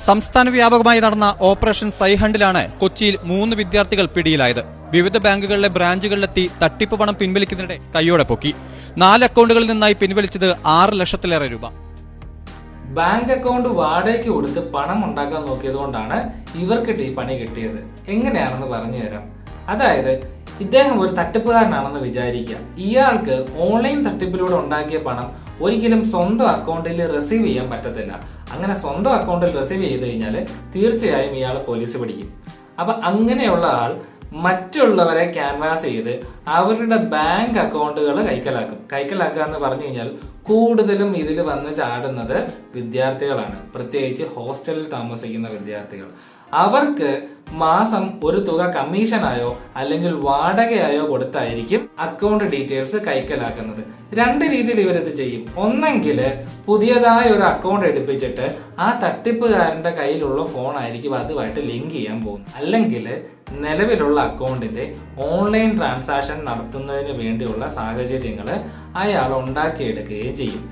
സംസ്ഥാന വ്യാപകമായി നടന്ന ഓപ്പറേഷൻ സൈഹണ്ടിലാണ് കൊച്ചിയിൽ 3 വിദ്യാർത്ഥികൾ പിടിയിലായത്. വിവിധ ബാങ്കുകളിലെ ബ്രാഞ്ചുകളിലെത്തി തട്ടിപ്പ് പണം പിൻവലിക്കുന്നതിനിടെ കൈയോടെ പൊക്കി. 4 അക്കൗണ്ടുകളിൽ നിന്നായി പിൻവലിച്ചത് 6 ലക്ഷത്തിലേറെ രൂപ. ബാങ്ക് അക്കൗണ്ട് വാടകയ്ക്ക് കൊടുത്ത് പണം ഉണ്ടാക്കാൻ നോക്കിയതുകൊണ്ടാണ് ഇവർക്ക് ഈ പണി കിട്ടിയത്. എങ്ങനെയാണെന്ന് പറഞ്ഞു തരാം. അതായത് ഇദ്ദേഹം ഒരു തട്ടിപ്പുകാരനാണെന്ന് വിചാരിക്കുക. ഇയാൾക്ക് ഓൺലൈൻ തട്ടിപ്പിലൂടെ ഉണ്ടാക്കിയ പണം ഒരിക്കലും സ്വന്തം അക്കൗണ്ടിൽ റിസീവ് ചെയ്യാൻ പറ്റത്തില്ല. അങ്ങനെ സ്വന്തം അക്കൗണ്ടിൽ റിസീവ് ചെയ്ത് കഴിഞ്ഞാൽ തീർച്ചയായും ഇയാൾ പോലീസ് പിടിക്കും. അപ്പൊ അങ്ങനെയുള്ള ആൾ മറ്റുള്ളവരെ ക്യാൻവാസ് ചെയ്ത് അവരുടെ ബാങ്ക് അക്കൗണ്ടുകൾ കൈക്കലാക്കുക എന്ന് പറഞ്ഞു കഴിഞ്ഞാൽ കൂടുതലും ഇതിൽ വന്ന് ചാടുന്നത് വിദ്യാർത്ഥികളാണ്. പ്രത്യേകിച്ച് ഹോസ്റ്റലിൽ താമസിക്കുന്ന വിദ്യാർത്ഥികൾ. അവർക്ക് മാസം ഒരു തുക കമ്മീഷനായോ അല്ലെങ്കിൽ വാടകയായോ കൊടുത്തായിരിക്കും അക്കൗണ്ട് ഡീറ്റെയിൽസ് കൈക്കലാക്കുന്നത്. 2 രീതിയിൽ ഇവരിത് ചെയ്യും. ഒന്നെങ്കിൽ പുതിയതായ ഒരു അക്കൗണ്ട് എടുപ്പിച്ചിട്ട് ആ തട്ടിപ്പുകാരന്റെ കയ്യിലുള്ള ഫോൺ ആയിരിക്കും അതുമായിട്ട് ലിങ്ക് ചെയ്യാൻ പോകുന്നത്. അല്ലെങ്കിൽ നിലവിലുള്ള അക്കൗണ്ടിന്റെ ഓൺലൈൻ ട്രാൻസാക്ഷൻ നടത്തുന്നതിന് വേണ്ടിയുള്ള സാഹചര്യങ്ങൾ അയാൾ ഉണ്ടാക്കിയെടുക്കുകയും ചെയ്യും.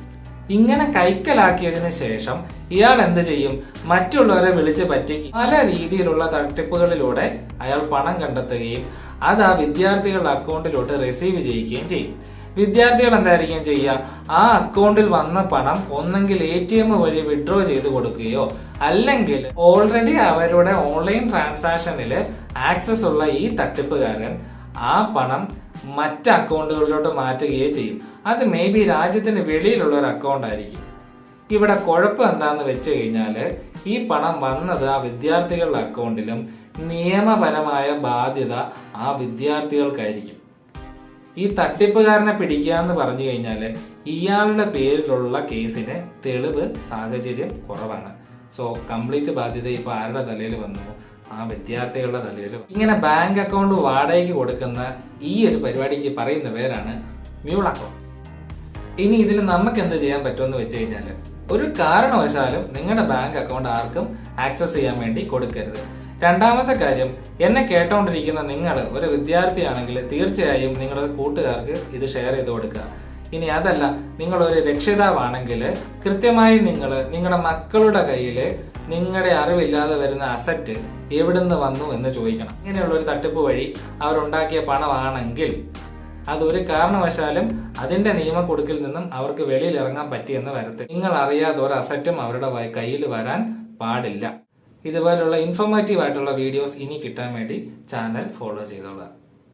ഇങ്ങനെ കൈക്കലാക്കിയതിനു ശേഷം ഇയാൾ എന്ത് ചെയ്യും? മറ്റുള്ളവരെ വിളിച്ച് പറ്റിക്കും. പല രീതിയിലുള്ള തട്ടിപ്പുകളിലൂടെ അയാൾ പണം കണ്ടെത്തുകയും അത് ആ വിദ്യാർത്ഥികളുടെ അക്കൗണ്ടിലോട്ട് റിസീവ് ചെയ്യുകയും ചെയ്യും. വിദ്യാർത്ഥികൾ എന്തായിരിക്കും ചെയ്യുക? ആ അക്കൗണ്ടിൽ വന്ന പണം ഒന്നെങ്കിൽ ATM വഴി വിഡ്രോ ചെയ്ത് കൊടുക്കുകയോ അല്ലെങ്കിൽ ഓൾറെഡി അവരുടെ ഓൺലൈൻ ട്രാൻസാക്ഷനിൽ ആക്സസ് ഉള്ള ഈ തട്ടിപ്പുകാരൻ ആ പണം മറ്റ് അക്കൗണ്ടുകളിലോട്ട് മാറ്റുകയോ ചെയ്യും. അത് മേ ബി രാജ്യത്തിന് വെളിയിലുള്ള ഒരു അക്കൗണ്ട് ആയിരിക്കും. ഇവിടെ കുഴപ്പം എന്താന്ന് വെച്ച് കഴിഞ്ഞാൽ ഈ പണം വന്നത് ആ വിദ്യാർത്ഥികളുടെ അക്കൗണ്ടിലും നിയമപരമായ ബാധ്യത ആ വിദ്യാർത്ഥികൾക്കായിരിക്കും. ഈ തട്ടിപ്പുകാരനെ പിടിക്കുക എന്ന് പറഞ്ഞു കഴിഞ്ഞാൽ ഇയാളുടെ പേരിലുള്ള കേസിന് തെളിവ് സാഹചര്യം കുറവാണ്. സോ കംപ്ലീറ്റ് ബാധ്യത ഇപ്പൊ ആരുടെ തലയിൽ വന്നു? ആ വിദ്യാർത്ഥികളുടെ തലയിൽ. ഇങ്ങനെ ബാങ്ക് അക്കൗണ്ട് വാടകയ്ക്ക് കൊടുക്കുന്ന ഈ ഒരു പരിപാടിക്ക് പറയുന്ന പേരാണ് മ്യൂൾ അക്കൗണ്ട്. ഇനി ഇതിൽ നമുക്ക് എന്ത് ചെയ്യാൻ പറ്റുമെന്ന് വെച്ച് കഴിഞ്ഞാൽ ഒരു കാരണവശാലും നിങ്ങളുടെ ബാങ്ക് അക്കൗണ്ട് ആർക്കും ആക്സസ് ചെയ്യാൻ വേണ്ടി കൊടുക്കരുത്. രണ്ടാമത്തെ കാര്യം, എന്നെ കേട്ടോണ്ടിരിക്കുന്ന നിങ്ങൾ ഒരു വിദ്യാർത്ഥിയാണെങ്കിൽ തീർച്ചയായും നിങ്ങളുടെ കൂട്ടുകാർക്ക് ഇത് ഷെയർ ചെയ്ത് കൊടുക്കുക. ഇനി അതല്ല, നിങ്ങളൊരു രക്ഷിതാവാണെങ്കിൽ കൃത്യമായി നിങ്ങളുടെ മക്കളുടെ കയ്യിൽ നിങ്ങളുടെ അറിവില്ലാതെ വരുന്ന അസറ്റ് എവിടുന്ന് വന്നു എന്ന് ചോദിക്കണം. ഇങ്ങനെയുള്ള ഒരു തട്ടിപ്പ് വഴി അവരുണ്ടാക്കിയ പണമാണെങ്കിൽ അതൊരു കാരണവശാലും അതിന്റെ നിയമക്കുടുക്കിൽ നിന്നും അവർക്ക് വെളിയിൽ ഇറങ്ങാൻ പറ്റിയെന്ന് വരത്തില്ല. നിങ്ങൾ അറിയാതെ ഒരു അസറ്റും അവരുടെ കയ്യിൽ വരാൻ പാടില്ല. ഇതുപോലുള്ള ഇൻഫോർമേറ്റീവ് ആയിട്ടുള്ള വീഡിയോസ് ഇനി കിട്ടാൻ വേണ്ടി ചാനൽ ഫോളോ ചെയ്തോളാം.